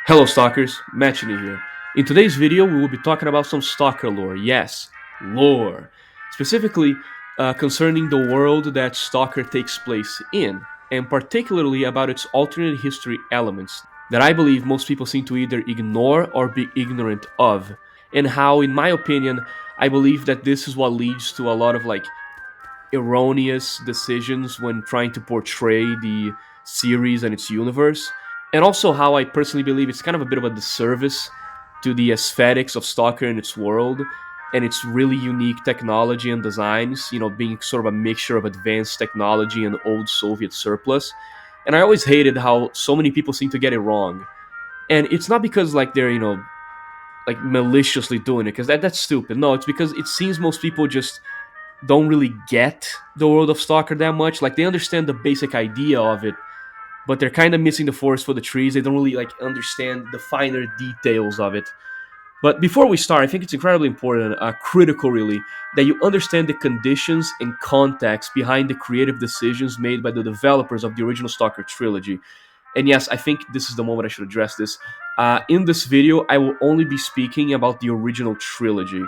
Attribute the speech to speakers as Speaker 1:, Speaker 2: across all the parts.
Speaker 1: Hello Stalkers, Matchini here. In today's video we will be talking about some Stalker lore, yes, lore. Specifically concerning the world that Stalker takes place in, and particularly about its alternate history elements that I believe most people seem to either ignore or be ignorant of, and how, in my opinion, I believe that this is what leads to a lot of erroneous decisions when trying to portray the series and its universe, and also how I personally believe it's kind of a bit of a disservice to the aesthetics of Stalker and its world and its really unique technology and designs, being sort of a mixture of advanced technology and old Soviet surplus. And I always hated how so many people seem to get it wrong. And it's not because they're, maliciously doing it, because that's stupid. No, it's because it seems most people just don't really get the world of Stalker that much. Like, they understand the basic idea of it, but they're kind of missing the forest for the trees. They don't really understand the finer details of it. But before we start, I think it's incredibly important, critical really, that you understand the conditions and context behind the creative decisions made by the developers of the original Stalker trilogy. And yes, I think this is the moment I should address this. In this video, I will only be speaking about the original trilogy.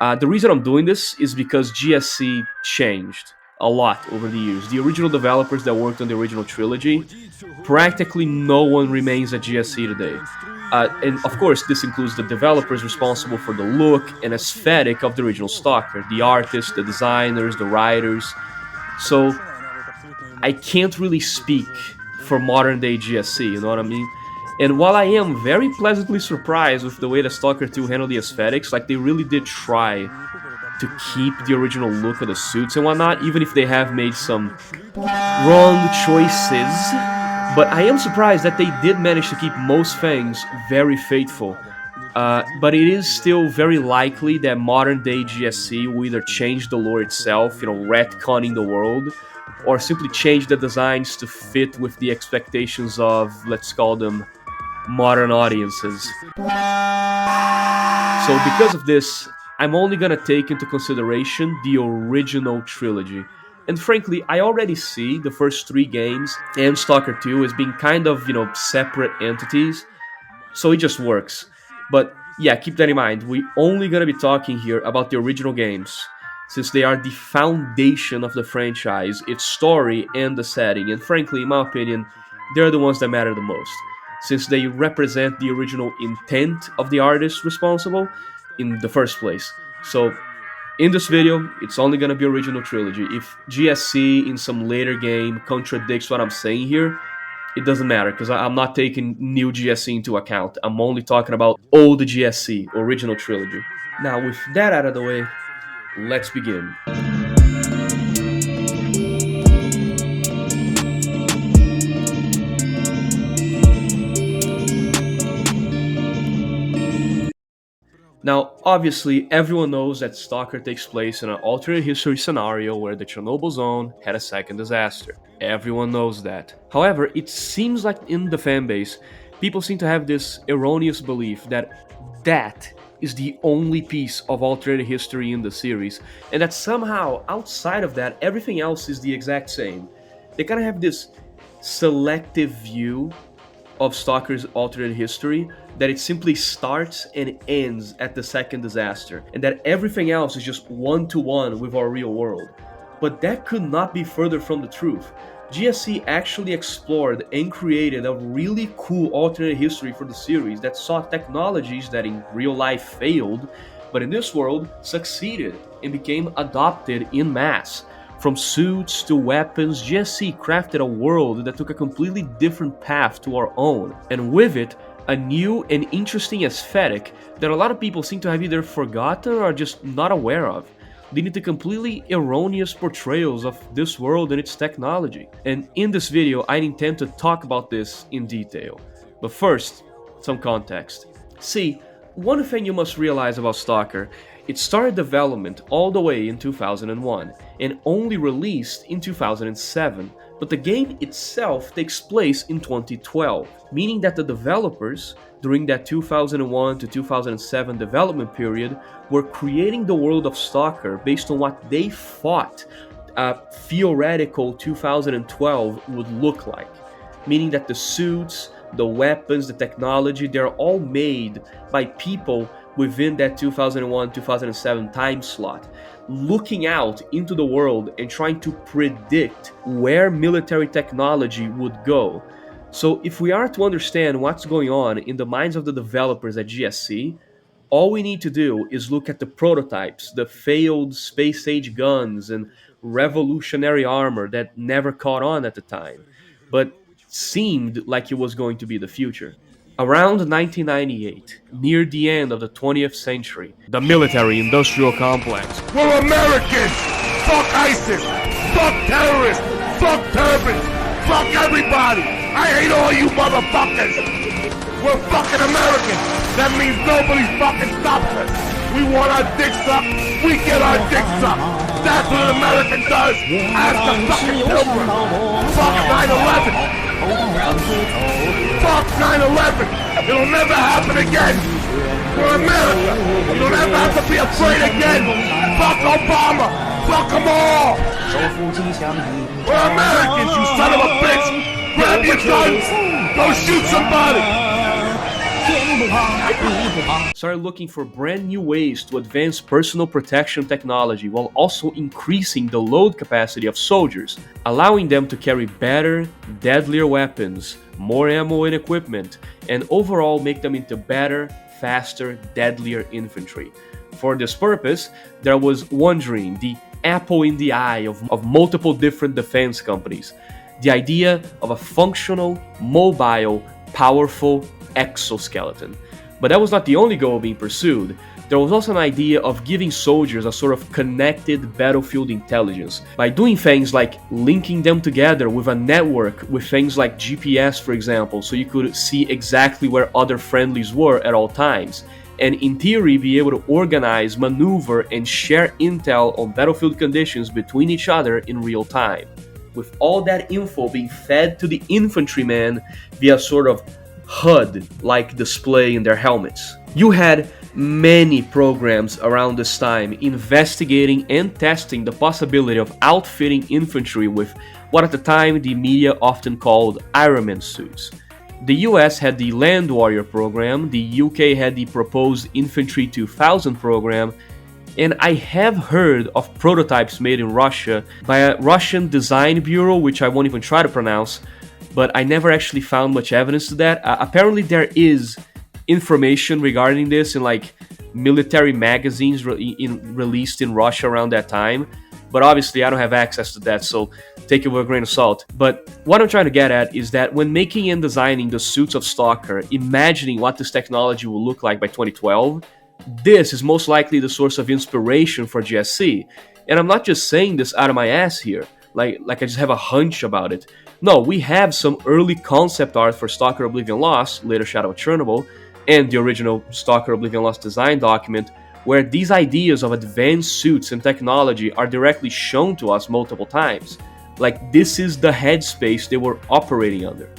Speaker 1: The reason I'm doing this is because GSC changed a lot over the years. The original developers that worked on the original trilogy, practically no one remains at GSC today. And of course, this includes the developers responsible for the look and aesthetic of the original Stalker, the artists, the designers, the writers. So I can't really speak for modern day GSC, you know what I mean? And while I am very pleasantly surprised with the way that Stalker 2 handled the aesthetics, they really did try to keep the original look of the suits and whatnot, even if they have made some wrong choices. But I am surprised that they did manage to keep most things very faithful. But it is still very likely that modern day GSC will either change the lore itself, retconning the world, or simply change the designs to fit with the expectations of, let's call them, modern audiences. So because of this, I'm only gonna take into consideration the original trilogy. And frankly, I already see the first 3 games and Stalker 2 as being kind of, separate entities. So it just works. But yeah, keep that in mind. We're only gonna be talking here about the original games, since they are the foundation of the franchise, its story and the setting. And frankly, in my opinion, they're the ones that matter the most, since they represent the original intent of the artist responsible in the first place. So in this video, it's only gonna be original trilogy. If GSC in some later game contradicts what I'm saying here, it doesn't matter, because I'm not taking new GSC into account. I'm only talking about old GSC, original trilogy. Now, with that out of the way, let's begin. Now, obviously, everyone knows that Stalker takes place in an alternate history scenario where the Chernobyl zone had a second disaster. Everyone knows that. However, it seems like in the fanbase, people seem to have this erroneous belief that that is the only piece of alternate history in the series, and that somehow, outside of that, everything else is the exact same. They kind of have this selective view of Stalker's alternate history, that it simply starts and ends at the second disaster, and that everything else is just one-to-one with our real world. But that could not be further from the truth. GSC actually explored and created a really cool alternate history for the series that saw technologies that in real life failed, but in this world succeeded and became adopted in mass. From suits to weapons, GSC crafted a world that took a completely different path to our own, and with it, a new and interesting aesthetic that a lot of people seem to have either forgotten or just not aware of, leading to completely erroneous portrayals of this world and its technology. And in this video, I intend to talk about this in detail. But first, some context. See, one thing you must realize about Stalker, it started development all the way in 2001 and only released in 2007, But the game itself takes place in 2012, meaning that the developers, during that 2001 to 2007 development period, were creating the world of Stalker based on what they thought a theoretical 2012 would look like. Meaning that the suits, the weapons, the technology, they're all made by people within that 2001-2007 time slot, looking out into the world and trying to predict where military technology would go. So if we are to understand what's going on in the minds of the developers at GSC, all we need to do is look at the prototypes, the failed space-age guns and revolutionary armor that never caught on at the time, but seemed like it was going to be the future. Around 1998, near the end of the 20th century, the military-industrial complex.
Speaker 2: We're Americans! Fuck ISIS! Fuck terrorists! Fuck turbans! Fuck everybody! I hate all you motherfuckers! We're fucking Americans! That means nobody's fucking stops us! We want our dick sucked, we get our dick sucked! That's what an American does! Ask the fucking pilgrim! Fuck 9/11! Fuck 9/11! It'll never happen again! We're America! You don't ever have to be afraid again! Fuck Obama! Fuck them all! We're Americans, you son of a bitch! Grab your guns! Go shoot somebody!
Speaker 1: Started looking for brand new ways to advance personal protection technology while also increasing the load capacity of soldiers, allowing them to carry better, deadlier weapons, more ammo and equipment, and overall make them into better, faster, deadlier infantry. For this purpose, there was one dream, the apple in the eye of multiple different defense companies, the idea of a functional, mobile, powerful exoskeleton. But that was not the only goal being pursued. There was also an idea of giving soldiers a sort of connected battlefield intelligence by doing things like linking them together with a network with things like GPS, for example, so you could see exactly where other friendlies were at all times, and in theory be able to organize, maneuver, and share intel on battlefield conditions between each other in real time, with all that info being fed to the infantryman via sort of HUD-like display in their helmets. You had many programs around this time investigating and testing the possibility of outfitting infantry with what at the time the media often called Iron Man suits. The US had the Land Warrior program, the UK had the proposed Infantry 2000 program, and I have heard of prototypes made in Russia by a Russian design bureau, which I won't even try to pronounce, but I never actually found much evidence to that. Apparently there is information regarding this in like military magazines released in Russia around that time, but obviously I don't have access to that, so take it with a grain of salt. But what I'm trying to get at is that when making and designing the suits of Stalker, imagining what this technology will look like by 2012, this is most likely the source of inspiration for GSC. And I'm not just saying this out of my ass here, like I just have a hunch about it. No, we have some early concept art for Stalker Oblivion Lost, later Shadow of Chernobyl, and the original Stalker Oblivion Lost design document, where these ideas of advanced suits and technology are directly shown to us multiple times. Like, this is the headspace they were operating under.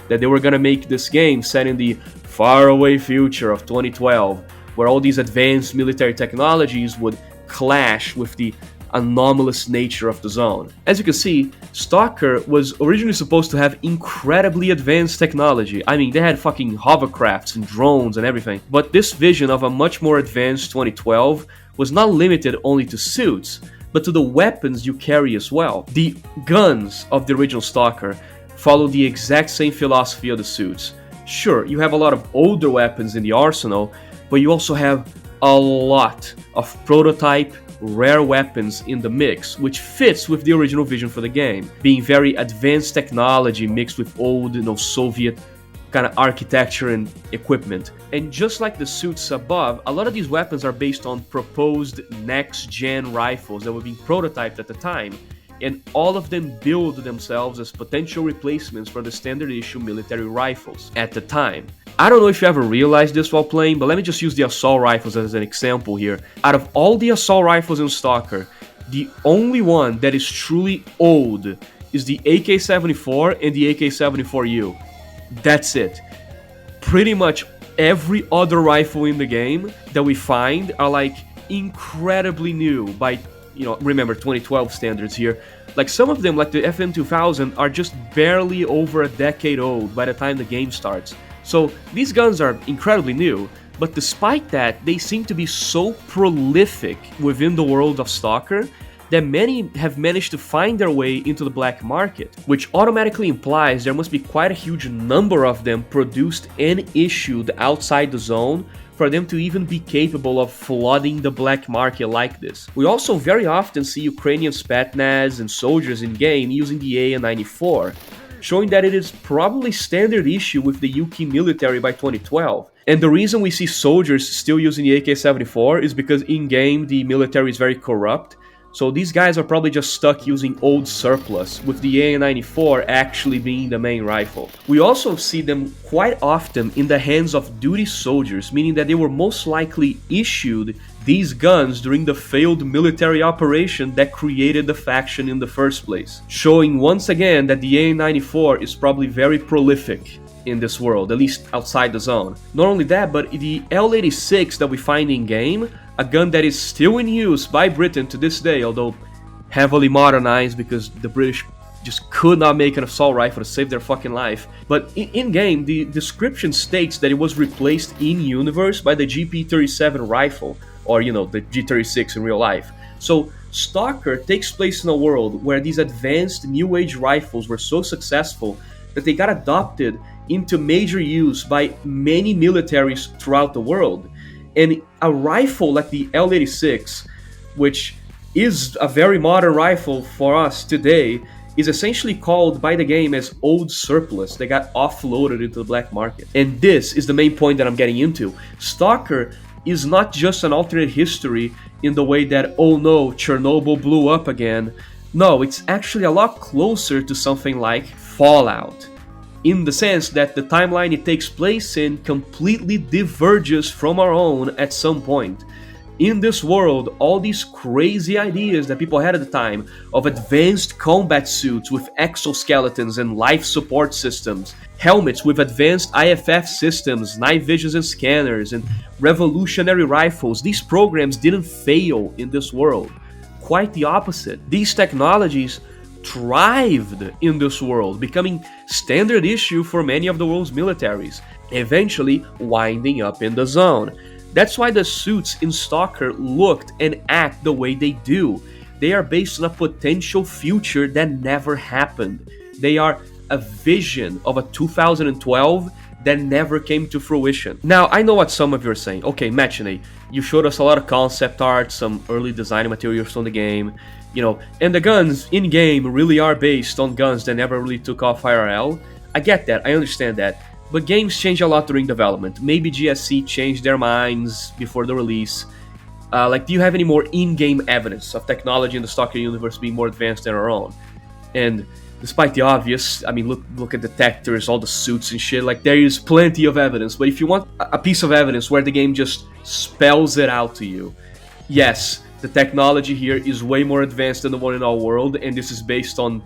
Speaker 1: That they were gonna make this game set in the faraway future of 2012, where all these advanced military technologies would clash with the anomalous nature of the zone. As you can see, Stalker was originally supposed to have incredibly advanced technology. I mean, they had fucking hovercrafts and drones and everything. But this vision of a much more advanced 2012 was not limited only to suits, but to the weapons you carry as well. The guns of the original Stalker follow the exact same philosophy of the suits. Sure, you have a lot of older weapons in the arsenal, but you also have a lot of prototype rare weapons in the mix, which fits with the original vision for the game, being very advanced technology mixed with old, Soviet kind of architecture and equipment. And just like the suits above, a lot of these weapons are based on proposed next-gen rifles that were being prototyped at the time, and all of them billed themselves as potential replacements for the standard issue military rifles at the time. I don't know if you ever realized this while playing, but let me just use the assault rifles as an example here. Out of all the assault rifles in Stalker, the only one that is truly old is the AK-74 and the AK-74U. That's it. Pretty much every other rifle in the game that we find are like incredibly new by, remember 2012 standards here. Like some of them, like the FN2000, are just barely over a decade old by the time the game starts. So these guns are incredibly new, but despite that, they seem to be so prolific within the world of Stalker that many have managed to find their way into the black market, which automatically implies there must be quite a huge number of them produced and issued outside the zone for them to even be capable of flooding the black market like this. We also very often see Ukrainian Spetsnaz and soldiers in game using the AN-94, showing that it is probably standard issue with the UK military by 2012. And the reason we see soldiers still using the AK-74 is because in-game the military is very corrupt, so these guys are probably just stuck using old surplus, with the AN-94 actually being the main rifle. We also see them quite often in the hands of duty soldiers, meaning that they were most likely issued these guns during the failed military operation that created the faction in the first place, showing once again that the AN-94 is probably very prolific in this world, at least outside the zone. Not only that, but the L86 that we find in game, a gun that is still in use by Britain to this day, although heavily modernized because the British just could not make an assault rifle to save their fucking life. But in game, the description states that it was replaced in universe by the GP37 rifle, or the G36 in real life. So Stalker takes place in a world where these advanced new age rifles were so successful that they got adopted into major use by many militaries throughout the world. And a rifle like the L86, which is a very modern rifle for us today, is essentially called by the game as old surplus that got offloaded into the black market. And this is the main point that I'm getting into. Stalker is not just an alternate history in the way that, oh no, Chernobyl blew up again. No, it's actually a lot closer to something like Fallout, in the sense that the timeline it takes place in completely diverges from our own at some point. In this world, all these crazy ideas that people had at the time of advanced combat suits with exoskeletons and life support systems, helmets with advanced IFF systems, night visions and scanners, and revolutionary rifles, these programs didn't fail in this world. Quite the opposite. These technologies thrived in this world, becoming standard issue for many of the world's militaries, eventually winding up in the zone. That's why the suits in Stalker looked and act the way they do. They are based on a potential future that never happened. They are a vision of a 2012 that never came to fruition. Now, I know what some of you are saying. Okay, Machine, you showed us a lot of concept art, some early design materials from the game, and the guns in-game really are based on guns that never really took off IRL. I get that, I understand that. But games change a lot during development. Maybe GSC changed their minds before the release. Do you have any more in-game evidence of technology in the Stalker universe being more advanced than our own? And despite the obvious, look at detectors, all the suits and shit, there is plenty of evidence. But if you want a piece of evidence where the game just spells it out to you, yes, the technology here is way more advanced than the one in our world, and this is based on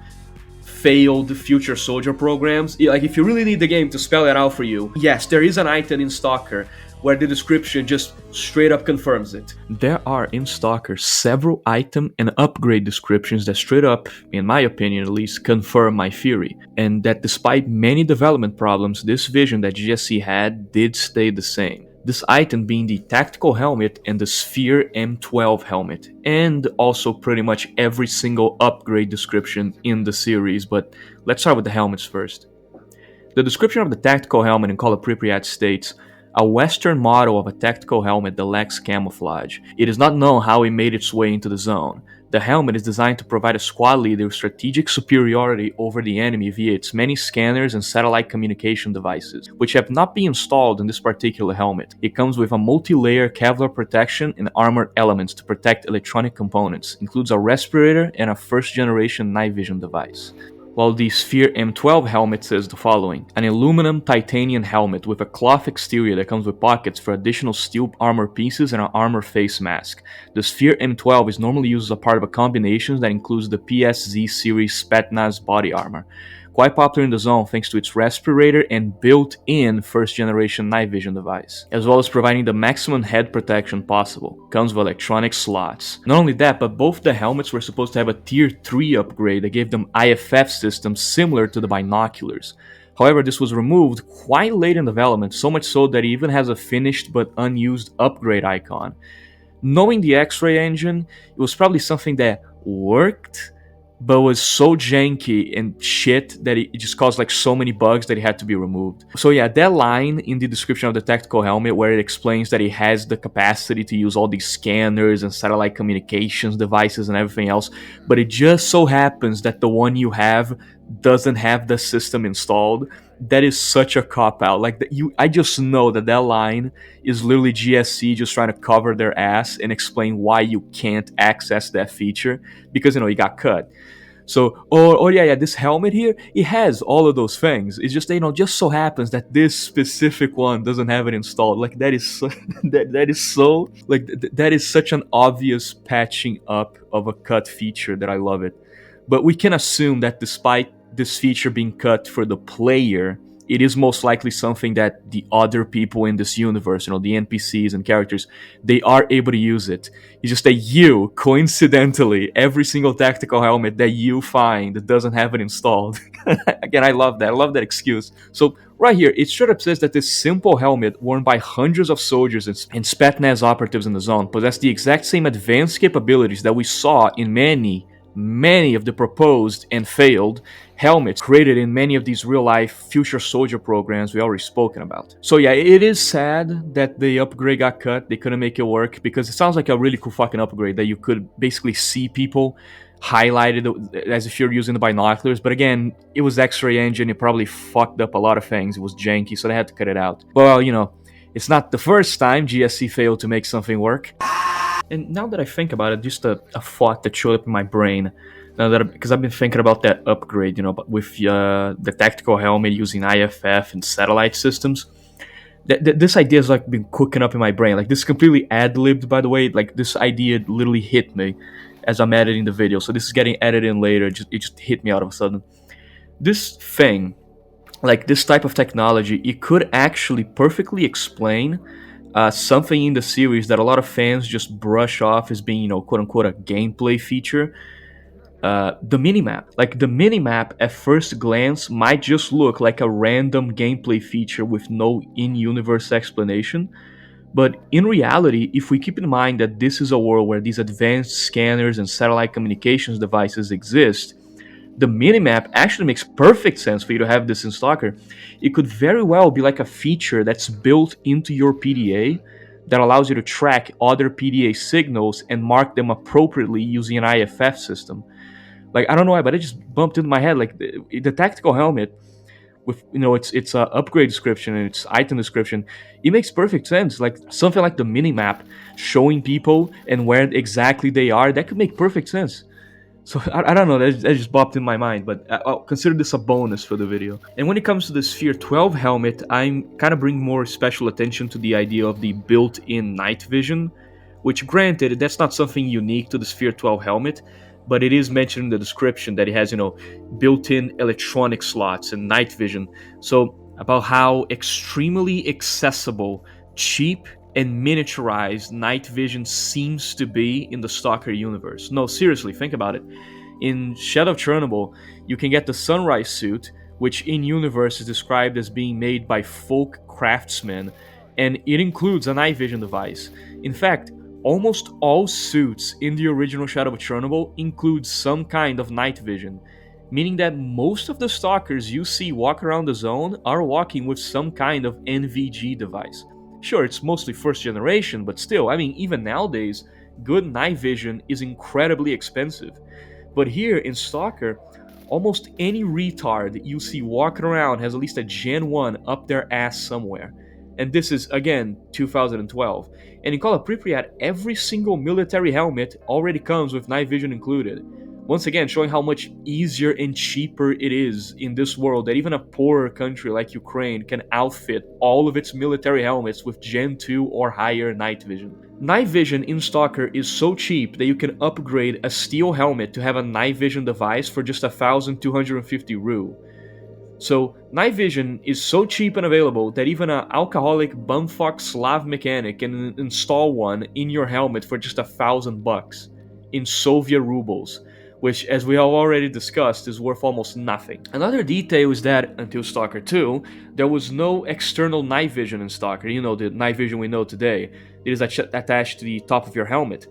Speaker 1: failed future soldier programs. If you really need the game to spell it out for you, yes, there is an item in Stalker where the description just straight up confirms it. There are in Stalker several item and upgrade descriptions that straight up, in my opinion at least, confirm my theory, and that despite many development problems, this vision that GSC had did stay the same. This item being the tactical helmet and the Sphere M12 helmet, and also pretty much every single upgrade description in the series, but let's start with the helmets first. The description of the tactical helmet in Call of Pripyat states, a Western model of a tactical helmet that lacks camouflage. It is not known how it made its way into the zone. The helmet is designed to provide a squad leader with strategic superiority over the enemy via its many scanners and satellite communication devices, which have not been installed in this particular helmet. It comes with a multi-layer Kevlar protection and armored elements to protect electronic components, includes a respirator and a first-generation night vision device. while the Sphere M12 helmet says the following: an aluminum titanium helmet with a cloth exterior that comes with pockets for additional steel armor pieces and an armor face mask. The Sphere M12 is normally used as a part of a combination that includes the PSZ series Spetsnaz body armor. Quite popular in the zone thanks to its respirator and built-in first-generation night vision device, as well as providing the maximum head protection possible. Comes with electronic slots. Not only that, but both the helmets were supposed to have a Tier 3 upgrade that gave them IFF systems similar to the binoculars. However, this was removed quite late in development, so much so that it even has a finished but unused upgrade icon. Knowing the X-ray engine, it was probably something that worked, but was so janky and shit that it just caused like so many bugs that it had to be removed. So yeah, that line in the description of the tactical helmet where it explains that it has the capacity to use all these scanners and satellite communications devices and everything else, but it just so happens that the one you have doesn't have the system installed. That is such a cop out. Like I just know that line is literally GSC just trying to cover their ass and explain why you can't access that feature because it got cut. So, yeah, this helmet here, it has all of those things. It's just, just so happens that this specific one doesn't have it installed. Like, that is so, that is such an obvious patching up of a cut feature that I love it. But we can assume that despite this feature being cut for the player, it is most likely something that the other people in this universe, the NPCs and characters, they are able to use it. It's just that you, coincidentally, every single tactical helmet that you find doesn't have it installed. Again, I love that. I love that excuse. So right here, it straight up says that this simple helmet worn by hundreds of soldiers and Spetsnaz operatives in the zone possess the exact same advanced capabilities that we saw in many of the proposed and failed helmets created in many of these real-life future soldier programs we already spoken about. So yeah, it is sad that the upgrade got cut. They couldn't make it work because it sounds like a really cool fucking upgrade that you could basically see people highlighted as if you're using the binoculars. But again, it was X-ray engine. It probably fucked up a lot of things. It was janky, so they had to cut it out. Well, it's not the first time GSC failed to make something work. And now that I think about it, just a thought that showed up in my brain, because I've been thinking about that upgrade, with the tactical helmet using IFF and satellite systems. This idea has been cooking up in my brain. This is completely ad-libbed, by the way. This idea literally hit me as I'm editing the video. So this is getting edited in later. It just hit me out of a sudden. This thing, this type of technology, it could actually perfectly explain something in the series that a lot of fans just brush off as being, quote-unquote, a gameplay feature. The minimap. The minimap at first glance might just look like a random gameplay feature with no in-universe explanation, but in reality, if we keep in mind that this is a world where these advanced scanners and satellite communications devices exist, the minimap actually makes perfect sense for you to have this in Stalker. It could very well be like a feature that's built into your PDA that allows you to track other PDA signals and mark them appropriately using an IFF system. I don't know why, but it just bumped into my head. The tactical helmet with its upgrade description and its item description, it makes perfect sense. Something like the minimap showing people and where exactly they are, that could make perfect sense. So I don't know, that just bopped in my mind, but I'll consider this a bonus for the video. And when it comes to the Sphere 12 helmet, I'm kind of bringing more special attention to the idea of the built-in night vision, which granted, that's not something unique to the Sphere 12 helmet, but it is mentioned in the description that it has, built-in electronic slots and night vision. So about how extremely accessible, cheap, and miniaturized night vision seems to be in the Stalker universe. No, seriously, think about it. In Shadow of Chernobyl, you can get the Sunrise suit, which in universe is described as being made by folk craftsmen, and it includes a night vision device. In fact, almost all suits in the original Shadow of Chernobyl include some kind of night vision, meaning that most of the Stalkers you see walk around the zone are walking with some kind of NVG device. Sure, it's mostly first generation, but still, even nowadays, good night vision is incredibly expensive. But here in Stalker, almost any retard you see walking around has at least a Gen 1 up their ass somewhere. And this is, again, 2012. And in Call of Pripyat, every single military helmet already comes with night vision included. Once again, showing how much easier and cheaper it is in this world that even a poorer country like Ukraine can outfit all of its military helmets with Gen 2 or higher night vision. Night vision in Stalker is so cheap that you can upgrade a steel helmet to have a night vision device for just 1,250 Ru. So, night vision is so cheap and available that even an alcoholic bumfuck Slav mechanic can install one in your helmet for just $1,000 in Soviet rubles, which, as we have already discussed, is worth almost nothing. Another detail is that, until Stalker 2, there was no external night vision in Stalker, the night vision we know today. It is attached to the top of your helmet.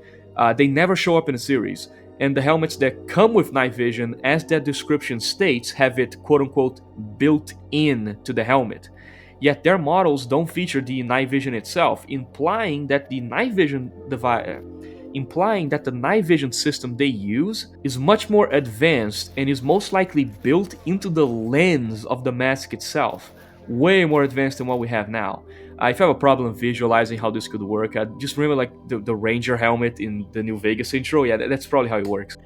Speaker 1: They never show up in the series, and the helmets that come with night vision, as that description states, have it quote-unquote built in to the helmet. Yet their models don't feature the night vision itself, implying that the night vision system they use is much more advanced and is most likely built into the lens of the mask itself. Way more advanced than what we have now. If you have a problem visualizing how this could work, just remember like the Ranger helmet in the New Vegas intro. Yeah, that's probably how it works.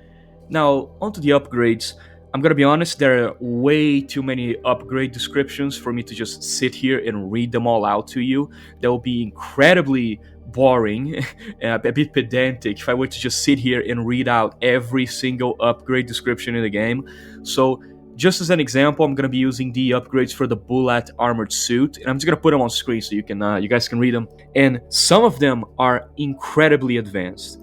Speaker 1: Now, onto the upgrades. I'm gonna be honest, there are way too many upgrade descriptions for me to just sit here and read them all out to you. That will be incredibly boring and a bit pedantic if I were to just sit here and read out every single upgrade description in the game. So, just as an example, I'm going to be using the upgrades for the Bullet armored suit, and I'm just going to put them on screen so you guys can read them. And some of them are incredibly advanced.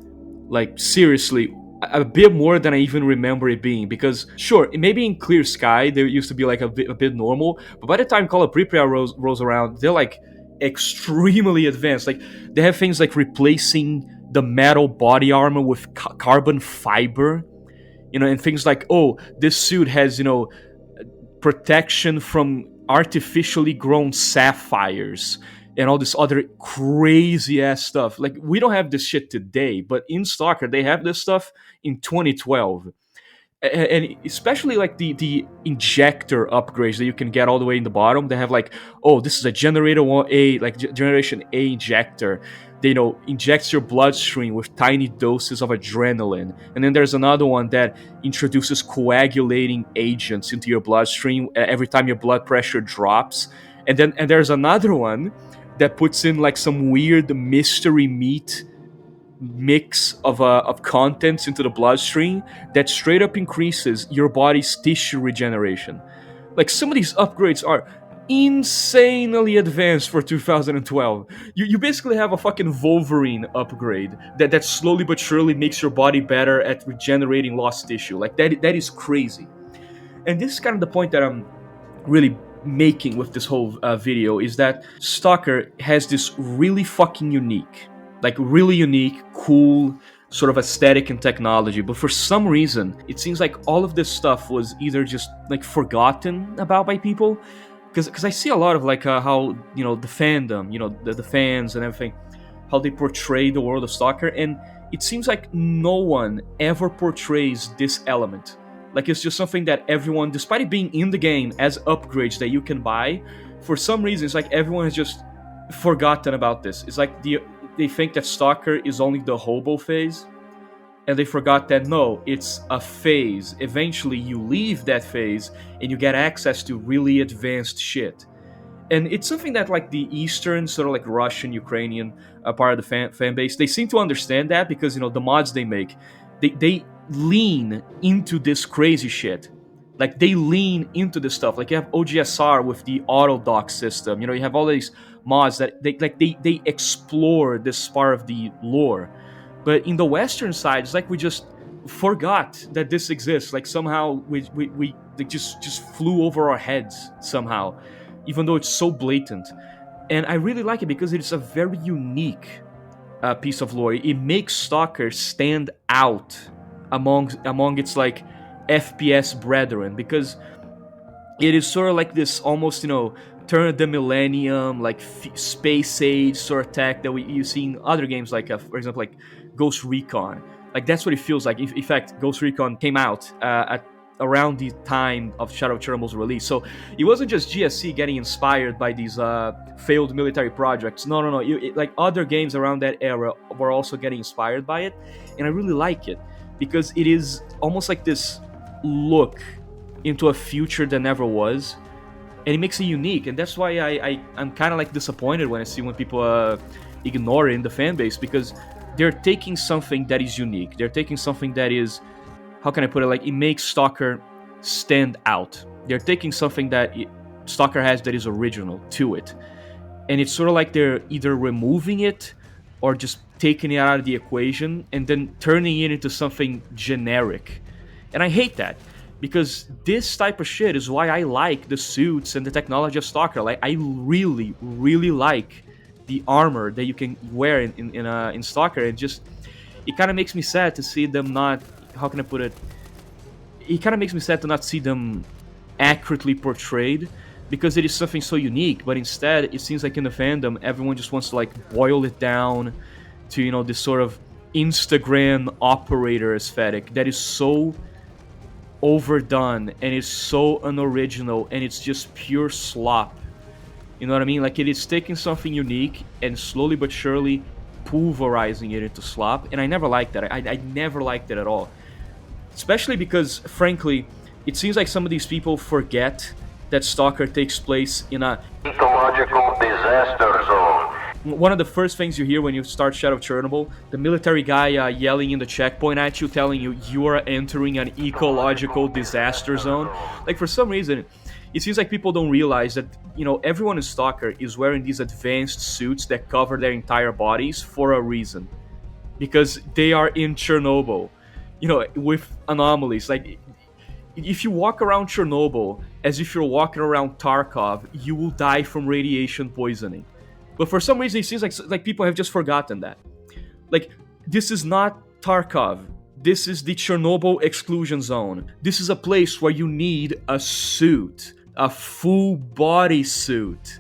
Speaker 1: Like, seriously, a bit more than I even remember it being. Because, sure, maybe in Clear Sky, they used to be like a bit normal, but by the time Call of Pripyat rolls around, they're like extremely advanced. Like, they have things like replacing the metal body armor with carbon fiber. And things like, oh, this suit has, protection from artificially grown sapphires and all this other crazy ass stuff. Like, we don't have this shit today, but in Stalker, they have this stuff in 2012. And especially like the injector upgrades that you can get all the way in the bottom. They have like, oh, this is a generation A injector. They injects your bloodstream with tiny doses of adrenaline. And then there's another one that introduces coagulating agents into your bloodstream every time your blood pressure drops. And there's another one that puts in like some weird mystery meat mix of contents into the bloodstream that straight up increases your body's tissue regeneration. Like, some of these upgrades are insanely advanced for 2012. You basically have a fucking Wolverine upgrade that slowly but surely makes your body better at regenerating lost tissue. Like, that is crazy. And this is kind of the point that I'm really making with this whole video, is that Stalker has this really fucking unique, cool sort of aesthetic and technology, but for some reason it seems like all of this stuff was either just like forgotten about by people, because I see a lot of like how the fandom, the fans and everything, how they portray the world of Stalker, and it seems like no one ever portrays this element. Like, it's just something that everyone, despite it being in the game as upgrades that you can buy, for some reason it's like everyone has just forgotten about this. It's like they think that Stalker is only the hobo phase, and they forgot that no, it's a phase. Eventually you leave that phase and you get access to really advanced shit. And it's something that like the Eastern, sort of like Russian, Ukrainian part of the fan base, they seem to understand that, because the mods they make, they lean into this crazy shit. Like, they lean into this stuff. Like, you have OGSR with the auto dock system. You have all these mods that they explore this part of the lore. But in the Western side, it's like we just forgot that this exists. Like, somehow we just flew over our heads somehow, even though it's so blatant. And I really like it because it's a very unique piece of lore. It makes Stalker stand out among its like FPS brethren, because it is sort of like this almost turn of the millennium, like space age sort of tech that you see in other games, like for example like Ghost Recon. Like, that's what it feels like. In fact, Ghost Recon came out at around the time of Shadow of Chernobyl's release, so it wasn't just GSC getting inspired by these failed military projects. No. Like, other games around that era were also getting inspired by it, and I really like it because it is almost like this look into a future that never was, and it makes it unique. And that's why I'm kind of like disappointed when I see when people ignore it in the fan base, because they're taking something that is unique. They're taking something that is, how can I put it? Like, it makes Stalker stand out. They're taking something that Stalker has that is original to it, and it's sort of like they're either removing it or just taking it out of the equation and then turning it into something generic. And I hate that, because this type of shit is why I like the suits and the technology of Stalker. Like, I really, really like the armor that you can wear in Stalker. And just, it kind of makes me sad to see them not, how can I put it? It kind of makes me sad to not see them accurately portrayed, because it is something so unique. But instead, it seems like in the fandom, everyone just wants to like boil it down to, you know, this sort of Instagram operator aesthetic that is so overdone and it's so unoriginal and it's just pure slop. You know what I mean? Like, it is taking something unique and slowly but surely pulverizing it into slop, and I never liked that. I never liked it at all. Especially because, frankly, it seems like some of these people forget that Stalker takes place in a
Speaker 3: ecological disaster zone.
Speaker 1: One of the first things you hear when you start Shadow of Chernobyl, the military guy yelling in the checkpoint at you, telling you you are entering an ecological disaster zone. Like, for some reason, it seems like people don't realize that, you know, everyone in Stalker is wearing these advanced suits that cover their entire bodies for a reason. Because they are in Chernobyl, you know, with anomalies. Like, if you walk around Chernobyl as if you're walking around Tarkov, you will die from radiation poisoning. But for some reason, it seems like people have just forgotten that. Like, this is not Tarkov. This is the Chernobyl exclusion zone. This is a place where you need a suit, a full body suit.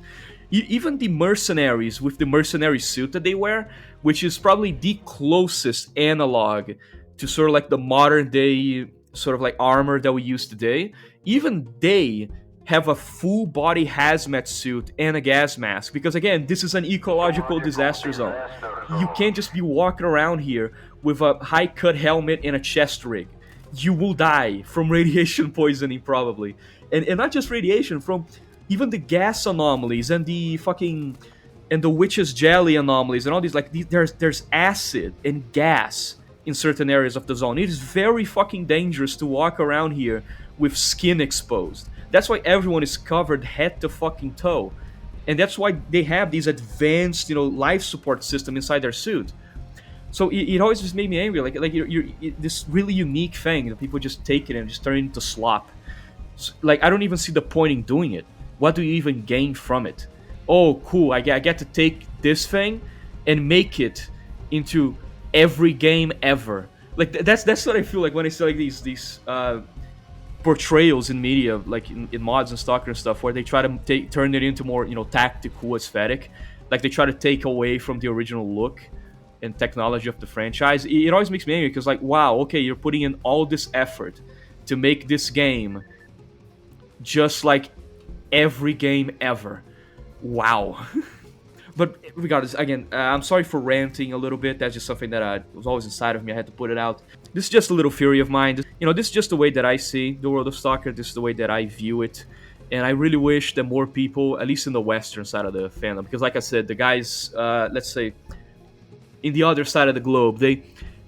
Speaker 1: Even the mercenaries with the mercenary suit that they wear, which is probably the closest analog to sort of like the modern day sort of like armor that we use today, even they have a full body hazmat suit and a gas mask, because again, this is an ecological disaster zone. You can't just be walking around here with a high cut helmet and a chest rig. You will die from radiation poisoning probably, and not just radiation, from even the gas anomalies and the fucking and the witch's jelly anomalies and all these. Like, there's acid and gas in certain areas of the zone. It is very fucking dangerous to walk around here with skin exposed. That's why everyone is covered head to fucking toe. And that's why they have these advanced, you know, life support system inside their suit. So it always just made me angry. Like you're this really unique thing that people just take it and just turn it into slop. So, like, I don't even see the point in doing it. What do you even gain from it? Oh, cool, I get to take this thing and make it into every game ever. Like, that's what I feel like when I see like these portrayals in media, like in mods and Stalker and stuff, where they try to turn it into more, you know, tactical aesthetic. Like, they try to take away from the original look and technology of the franchise. It always makes me angry, because like, wow, okay, you're putting in all this effort to make this game just like every game ever. Wow. But regardless, again, I'm sorry for ranting a little bit. That's just something that was always inside of me. I had to put it out. This is just a little fury of mine. You know, this is just the way that I see the world of Stalker. This is the way that I view it. And I really wish that more people, at least in the Western side of the fandom, because like I said, the guys, let's say, in the other side of the globe, they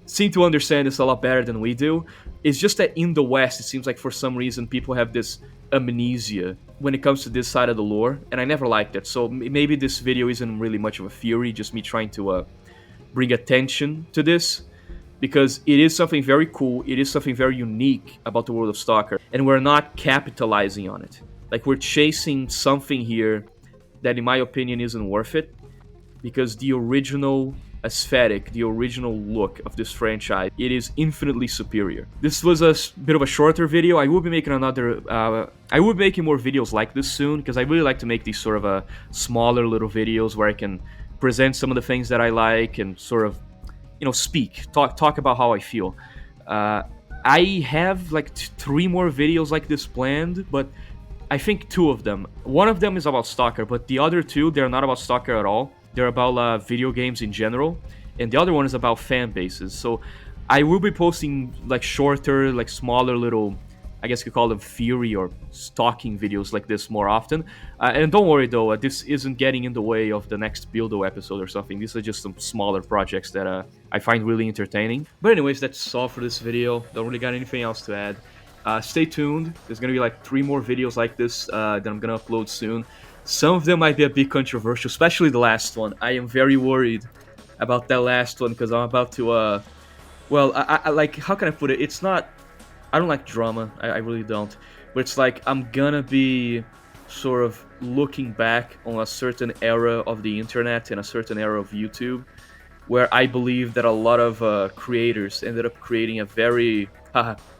Speaker 1: seem to understand this a lot better than we do. It's just that in the West, it seems like for some reason people have this amnesia when it comes to this side of the lore, and I never liked it. So maybe this video isn't really much of a fury, just me trying to bring attention to this, because it is something very cool, it is something very unique about the world of Stalker, and we're not capitalizing on it. Like, we're chasing something here that, in my opinion, isn't worth it, because the original aesthetic, the original look of this franchise, it is infinitely superior. This was a bit of a shorter video. I will be making I will be making more videos like this soon, because I really like to make these sort of smaller little videos where I can present some of the things that I like and sort of, you know, talk about how I feel. I have like 3 more videos like this planned, but I think 2 of them. One of them is about Stalker, but the other 2, they're not about Stalker at all. They're about video games in general, and the other one is about fan bases. So I will be posting like shorter, like smaller little, I guess you could call them theory or stalking videos like this more often. And don't worry though, this isn't getting in the way of the next Buildo episode or something. These are just some smaller projects that I find really entertaining. But anyways, that's all for this video. Don't really got anything else to add. Stay tuned. There's gonna be like 3 more videos like this that I'm gonna upload soon. Some of them might be a bit controversial, especially the last one. I am very worried about that last one because I'm about to well, I like, how can I put it? It's not. I don't like drama. I really don't. But it's like I'm gonna be sort of looking back on a certain era of the internet and a certain era of YouTube, where I believe that a lot of creators ended up creating a very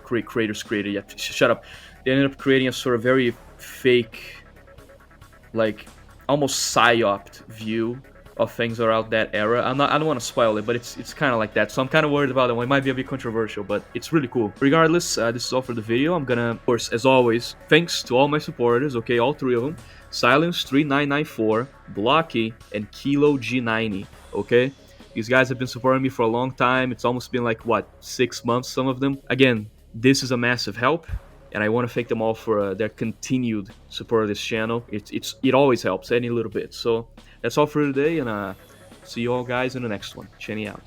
Speaker 1: creators created. Yeah, shut up. They ended up creating a sort of very fake, like almost psyoped view of things around that era. I don't want to spoil it, but it's kind of like that. So I'm kind of worried about it. It might be a bit controversial, but it's really cool. Regardless, this is all for the video. I'm gonna, of course, as always, thanks to all my supporters. Okay, all 3 of them: Silence3994, Blocky, and Kilo G90. Okay. These guys have been supporting me for a long time. It's almost been like, what, 6 months, some of them. Again, this is a massive help, and I want to thank them all for their continued support of this channel. It always helps, any little bit. So that's all for today, and see you all guys in the next one. Chenny out.